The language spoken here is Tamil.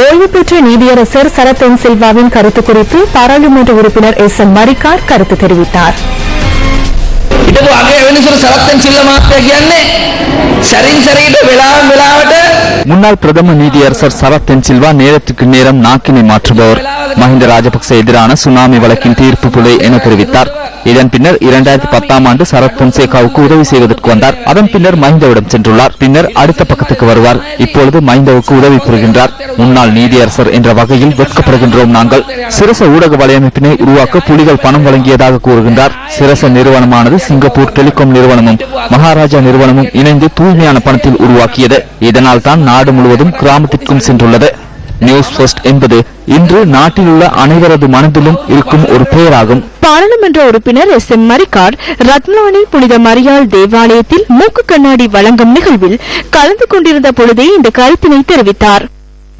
ஓய்வு பெற்ற நீதியரசர் சரத் சில்வாவின் கருத்து குறித்து பாராளுமன்ற உறுப்பினர் எஸ்.எம். மரிக்கார் கருத்து தெரிவித்தார். முன்னாள் பிரதம நீதியரசர் சரத் சில்வா நேரத்துக்கு நேரம் நாக்கினை மாற்றுபவர். மஹிந்த ராஜபக்ச எதிரான சுனாமி வழக்கின் தீர்ப்பு புலை என தெரிவித்தார். இதன் பின்னர் 2010ஆம் ஆண்டு சரத் பொன்சேகாவுக்கு உதவி செய்வதற்கு வந்தார். அதன் பின்னர் மஹிந்தவிடம் சென்றுள்ளார். பின்னர் அடுத்த பக்கத்துக்கு வருவார். இப்பொழுது மஹிந்தவுக்கு உதவி புரிகின்றார். முன்னாள் நீதியரசர் என்ற வகையில் வெட்கப்படுகின்றோம். நாங்கள் சிரச ஊடக வலையமைப்பினை உருவாக்க புலிகள் பணம் வழங்கியதாக கூறுகின்றார். சிரச நிறுவனமானது சிங்கப்பூர் டெலிகாம் நிறுவனமும் மகாராஜா நிறுவனமும் இணைந்து தூய்மையான பணத்தில் உருவாக்கியது. இதனால் தான் நாடு முழுவதும் கிராமத்திற்கும் சென்றுள்ளது. நியூஸ் ஃபர்ஸ்ட் என்பது இன்று நாட்டில் உள்ள அனைவரது மனதிலும் இருக்கும் ஒரு பெயராகும். பாராளுமன்ற உறுப்பினர் எஸ்.எம். மரிக்கார் ரத்னானி புனித மரியாள் தேவாலயத்தில் மூக்கு கண்ணாடி வழங்கும் நிகழ்வில் கலந்து கொண்டிருந்த பொழுதே இந்த கருத்தினை தெரிவித்தார்.